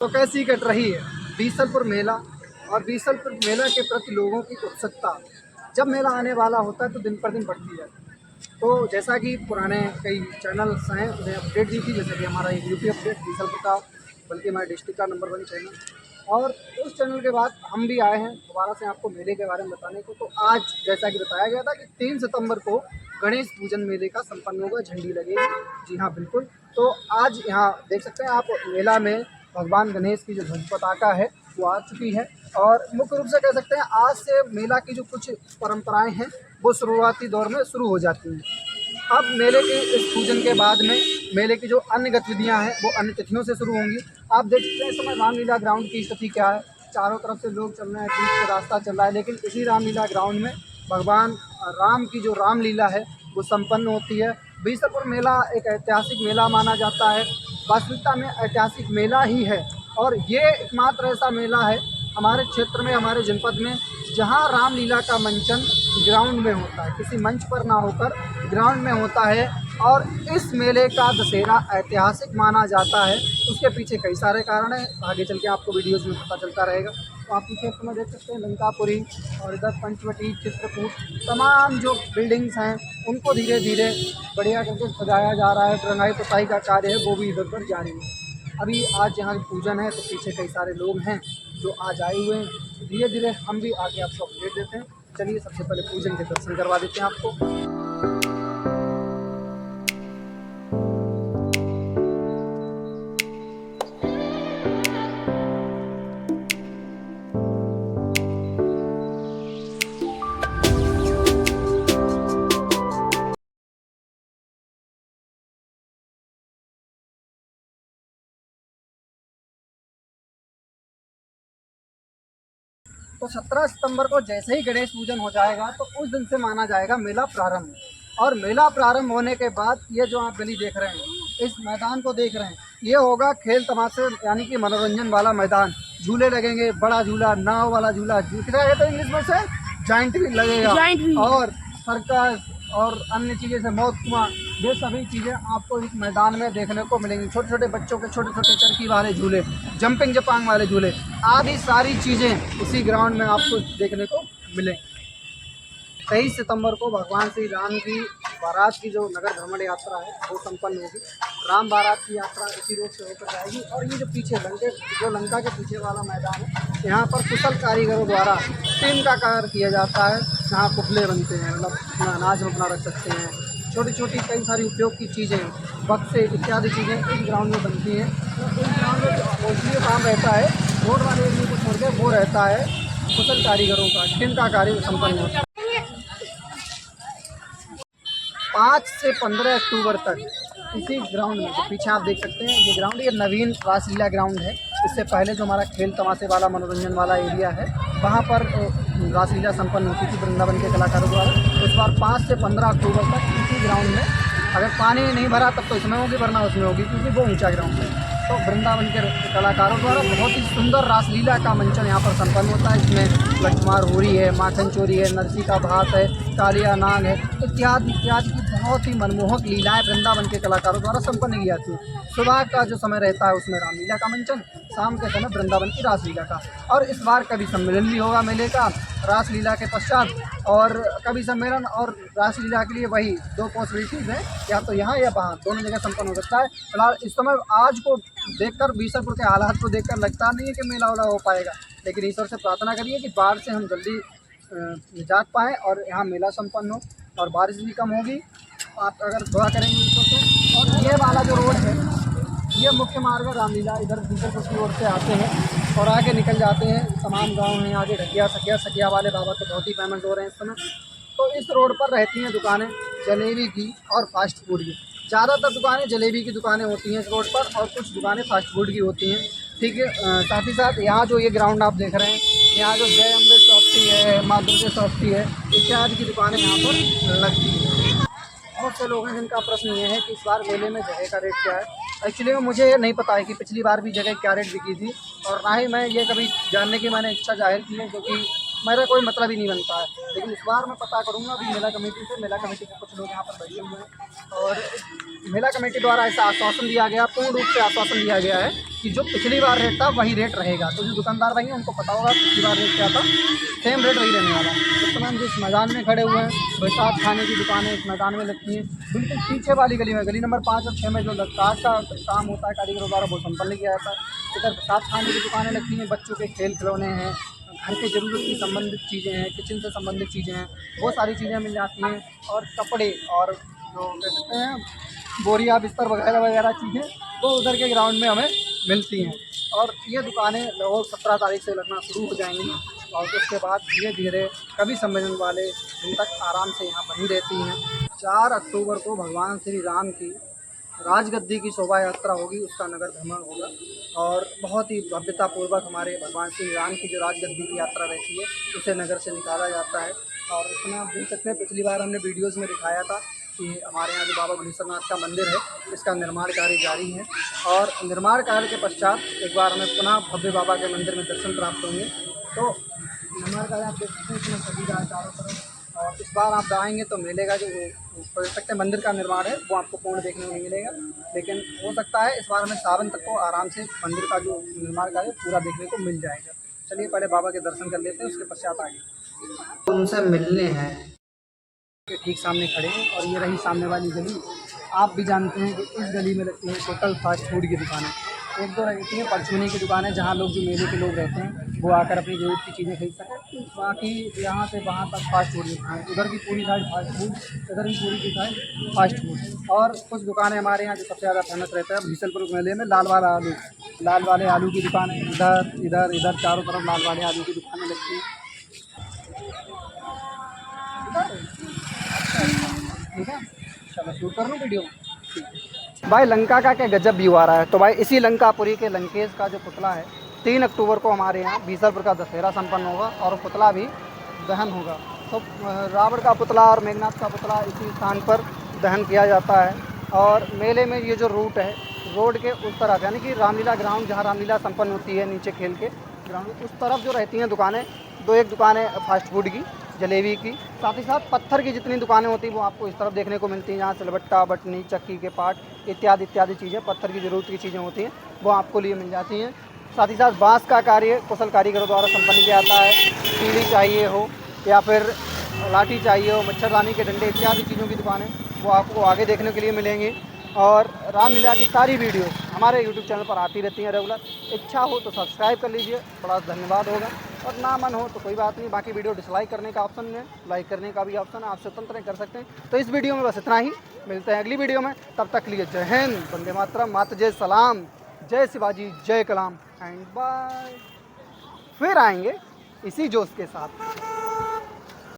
तो कैसी कट रही है बीसलपुर मेला और बीसलपुर मेला के प्रति लोगों की उत्सुकता। जब मेला आने वाला होता है तो दिन पर दिन बढ़ती है। तो जैसा कि पुराने कई चैनल्स हैं उन्हें अपडेट दी थी, जैसे कि हमारा एक यूपी अपडेट बीसलपुर का, बल्कि हमारे डिस्ट्रिक्ट का नंबर 1 चैनल, और उस चैनल के बाद हम भी आए हैं दोबारा से आपको मेले के बारे में बताने को। तो आज जैसा कि बताया गया था कि 3 सितंबर को गणेश पूजन मेले का संपन्न होगा, झंडी लगेगी। जी हाँ, बिल्कुल। तो आज यहाँ देख सकते हैं आप मेला में भगवान गणेश की जो ध्वज पताका है वो आ चुकी है। और मुख्य रूप से कह सकते हैं आज से मेला की जो कुछ परंपराएं हैं वो शुरुआती दौर में शुरू हो जाती हैं। अब मेले के इस पूजन के बाद में मेले की जो अन्य गतिविधियां हैं वो अन्य तिथियों से शुरू होंगी। आप देख सकते हैं इस समय रामलीला ग्राउंड की स्थिति क्या है। चारों तरफ से लोग चल रहे हैं, बीच से रास्ता चल रहा है, लेकिन इसी रामलीला ग्राउंड में भगवान राम की जो रामलीला है वो संपन्न होती है। बीसलपुर मेला एक ऐतिहासिक मेला माना जाता है, वास्तविकता में ऐतिहासिक मेला ही है। और ये एकमात्र ऐसा मेला है हमारे क्षेत्र में, हमारे जनपद में, जहाँ रामलीला का मंचन ग्राउंड में होता है, किसी मंच पर ना होकर ग्राउंड में होता है। और इस मेले का दशहरा ऐतिहासिक माना जाता है। उसके पीछे कई सारे कारण हैं, आगे चल के आपको वीडियोज़ में पता चलता रहेगा। तो आप पीछे में देख सकते हैं लंकापुरी और इधर पंचवटी, चित्रकूट, तमाम जो बिल्डिंग्स हैं उनको धीरे धीरे बढ़िया करके सजाया जा रहा है। रंगाई पुताई का कार्य है वो भी इधर पर जारी है। अभी आज यहाँ पूजन है तो पीछे कई सारे लोग हैं जो आज आए हुए हैं। धीरे धीरे हम भी आगे आपको अपडेट देते हैं। चलिए सबसे पहले पूजन के दर्शन करवा देते हैं आपको। तो 17 सितंबर को जैसे ही गणेश पूजन हो जाएगा तो उस दिन से माना जाएगा मेला प्रारंभ। और मेला प्रारंभ होने के बाद ये जो आप गली देख रहे हैं, इस मैदान को देख रहे हैं, ये होगा खेल तमाशे यानी कि मनोरंजन वाला मैदान। झूले लगेंगे, बड़ा झूला, नाव वाला झूला, क्या कहते हैं इंग्लिश में से, जाइंट व्हील लगेगा, और सर्कस और अन्य चीज़ें से मौत कुआं, ये सभी चीज़ें आपको इस मैदान में देखने को मिलेंगी। छोटे छोटे बच्चों के छोटे छोटे चरखी वाले झूले, जंपिंग जपांग वाले झूले, आदि सारी चीज़ें इसी ग्राउंड में आपको देखने को मिलेंगी। 23 सितंबर को भगवान श्री राम की बारात की जो नगर भ्रमण यात्रा है वो संपन्न होगी। राम बारात की यात्रा इसी रोड से होकर जाएगी। और ये जो पीछे लंका के पीछे वाला मैदान है, यहाँ पर कुशल कारीगरों द्वारा टीम का कार्य किया जाता है। यहाँ पुतले बनते हैं, मतलब अनाज अपना रख सकते हैं, छोटी छोटी कई सारी उपयोग की चीज़ें, बक्से इत्यादि चीज़ें इस ग्राउंड में बनती हैं। तो इस ग्राउंड में जो मोस्टली काम रहता है रोड वाले एरिया को छोड़ के, वो रहता है कुशल कारीगरों का, टीम का कार्य संपन्न होता है। 5 से 15 अक्टूबर तक इसी ग्राउंड में, जो पीछे आप देख सकते हैं ये ग्राउंड, ये नवीन रासलीला ग्राउंड है। इससे पहले जो हमारा खेल तमाशे वाला मनोरंजन वाला एरिया है वहाँ पर रासलीला संपन्न होती थी वृंदावन के कलाकारों द्वारा। इस बार 5 से 15 अक्टूबर तक इसी ग्राउंड में, अगर पानी नहीं भरा तब तो इसमें होगी, वरना उसमें होगी, क्योंकि वो ऊंचा ग्राउंड है। तो वृंदावन के कलाकारों द्वारा बहुत ही सुंदर रासलीला का मंचन यहाँ पर संपन्न होता है। इसमें लठमार होरी है, माखन चोरी है, नरसी का भात है, कालिया नाग है, इत्यादि इत्यादि की बहुत ही मनमोहक लीलाएं वृंदावन के कलाकारों द्वारा संपन्न की जाती हैं। सुबह का जो समय रहता है उसमें रामलीला का मंचन, शाम के समय वृंदावन की रासलीला का। और इस बार कभी सम्मेलन भी होगा मेले का रासलीला के पश्चात, और कभी सम्मेलन और रासलीला के लिए वही 2 पॉसिबिलिटीज़ हैं, या तो यहाँ या वहाँ, दोनों जगह संपन्न हो सकता है। फिलहाल इस समय आज को देखकर, बीसलपुर के हालात को देखकर लगता नहीं है कि मेला वाला हो पाएगा, लेकिन ईश्वर से प्रार्थना करिए कि बाढ़ से हम जल्दी निजात पाएँ और यहाँ मेला संपन्न हो और बारिश भी कम होगी। आप अगर दुआ करेंगे ईश्वर से। और ये वाला जो रोड है ये मुख्य मार्ग है रामलीला, इधर बीसलपुर की ओर से आते हैं और आगे निकल जाते हैं। तमाम गांव हैं आगे, ढकिया सकिया वाले बाबा तो बहुत ही पेमेंट हो रहे हैं इस समय। तो इस रोड पर रहती हैं दुकानें जलेबी की और फास्ट फूड की। ज़्यादातर दुकानें जलेबी की दुकानें होती हैं इस रोड पर, और कुछ दुकानें फास्ट फूड की होती हैं। ठीक है, साथ ही साथ यहाँ जो ये ग्राउंड आप देख रहे हैं, यहाँ जो जय अम्बे सॉफ्टी है, माँ दुर्गे सॉफ्टी है, इत्यादि की दुकानें यहाँ पर लगती हैं। बहुत से लोग हैं जिनका प्रश्न ये है कि इस बार मेले में जगह का रेट क्या है। एक्चुअली में मुझे नहीं पता है कि पिछली बार भी जगह क्या रेट बिकी थी, और ना ही मैं ये कभी जानने की मैंने इच्छा जाहिर की है, क्योंकि मेरा कोई मतलब ही नहीं बनता है। लेकिन इस बार मैं पता करूँगा अभी मेला कमेटी से, मेला कमेटी के कुछ लोग यहाँ पर बैठे हुए हैं और मेला कमेटी द्वारा ऐसा आश्वासन दिया गया, पूर्ण रूप से आश्वासन दिया गया है कि जो पिछली बार रेट था वही रेट रहेगा। तो जो दुकानदार भाई हैं उनको पता होगा पिछली बार रेट क्या था, सेम रेट वही रहने वाला है। इस समय हम जिस मैदान में खड़े हुए हैं, बरसात खाने की दुकानें इस मैदान में लगती हैं। बिल्कुल पीछे वाली गली में, गली नंबर 5 और 6 में जो काट का काम होता है कारीगरों द्वारा, वो संपन्न किया जाता है। इधर बरसात खाने की दुकानें लगती हैं, बच्चों के खेल खिलौने हैं, घर के ज़रूरत की संबंधित चीज़ें हैं, किचन से संबंधित चीज़ें हैं, वो सारी चीज़ें मिल जाती हैं। और कपड़े और जो कह सकते हैं बोरिया बिस्तर वगैरह वगैरह चीज़ें वो उधर के ग्राउंड में हमें मिलती हैं। और ये दुकानें लगभग 17 तारीख से लगना शुरू हो जाएंगी और उसके बाद धीरे धीरे कभी सम्मेलन वाले दिन तक आराम से यहाँ बनी रहती हैं। 4 अक्टूबर को भगवान श्री राम की राजगद्दी की शोभा यात्रा होगी, उसका नगर भ्रमण होगा और बहुत ही भव्यतापूर्वक हमारे भगवान श्री राम की जो राजगद्दी की यात्रा रहती है उसे नगर से निकाला जाता है। और इसमें आप देख सकते हैं पिछली बार हमने वीडियोज़ में दिखाया था कि हमारे यहाँ जो बाबा गुलेश्वरनाथ का मंदिर है इसका निर्माण कार्य जारी है और निर्माण कार्य के पश्चात एक बार हमें पुनः भव्य बाबा के मंदिर में दर्शन प्राप्त होंगे। तो निर्माण कार्य आप देख सकते हैं इसमें सभी चारों तरफ। और इस बार आप आएँगे तो मेले का जो कह सकते हैं मंदिर का निर्माण है वो आपको पूर्ण देखने को नहीं मिलेगा, लेकिन हो सकता है इस बार हमें सावन तक को आराम से मंदिर का जो निर्माण कार्य पूरा देखने को मिल जाएगा। चलिए पहले बाबा के दर्शन कर लेते हैं, उसके पश्चात आगे उनसे मिलने हैं के ठीक सामने खड़े हैं। और ये रही सामने वाली गली। आप भी जानते हैं कि इस गली में लगती हैं टोटल फास्ट फूड की दुकानें। एक दो रहती हैं परचूनी की दुकानें जहाँ लोग जो मेले के लोग रहते हैं वो आकर अपनी ज़रूरत की चीज़ें खरीद सकें। बाकी यहाँ से वहाँ तक फास्ट फूड की दुकान, उधर की पूरी साइड फास्ट फूड, इधर भी पूरी की साइड फास्ट फूड। और कुछ दुकानें हमारे यहाँ जो सबसे ज़्यादा फेमस रहता है बीसलपुर मेले में लाल वाला आलू, लाल वाले आलू की दुकानें इधर इधर इधर चारों तरफ लाल वाले आलू की दुकानें लगती हैं। ठीक है, चलो शूट कर लूँ वीडियो। भाई लंका का क्या गजब व्यू आ रहा है। तो भाई इसी लंकापुरी के लंकेश का जो पुतला है 3 अक्टूबर को हमारे यहाँ बीसलपुर का दशहरा संपन्न होगा और पुतला भी दहन होगा। तो रावण का पुतला और मेघनाथ का पुतला इसी स्थान पर दहन किया जाता है। और मेले में ये जो रूट है, रोड के उस तरफ यानी कि रामलीला ग्राउंड जहाँ रामलीला संपन्न होती है नीचे खेल के ग्राउंड, उस तरफ जो रहती हैं दुकानें, 2-1 दुकानें फास्ट फूड की, जलेबी की, साथ ही साथ पत्थर की जितनी दुकानें होती हैं वो आपको इस तरफ देखने को मिलती हैं। जहाँ सिलबट्टा, बटनी, चक्की के पार्ट इत्यादि इत्यादि चीज़ें, पत्थर की ज़रूरत की चीज़ें होती हैं वो आपको लिए मिल जाती हैं। साथ ही साथ बांस का कार्य कुशल कारीगरों द्वारा संपन्न किया जाता है। सीढ़ी चाहिए हो या फिर लाठी चाहिए हो, मच्छरदानी के डंडे इत्यादि चीज़ों की दुकानें वो आपको आगे देखने के लिए मिलेंगी। और रामलीला की सारी वीडियो हमारे यूट्यूब चैनल पर आती रहती हैं रेगुलर। इच्छा हो तो सब्सक्राइब कर लीजिए, बड़ा धन्यवाद होगा। और ना मन हो तो कोई बात नहीं, बाकी वीडियो डिसलाइक करने का ऑप्शन है, लाइक करने का भी ऑप्शन है, आप स्वतंत्र कर सकते हैं। तो इस वीडियो में बस इतना ही, मिलते हैं अगली वीडियो में, तब तक के लिए जय हिंद, वंदे मातरम, मात जय सलाम, जय शिवाजी, जय कलाम एंड बाय। फिर आएंगे इसी जोश के साथ।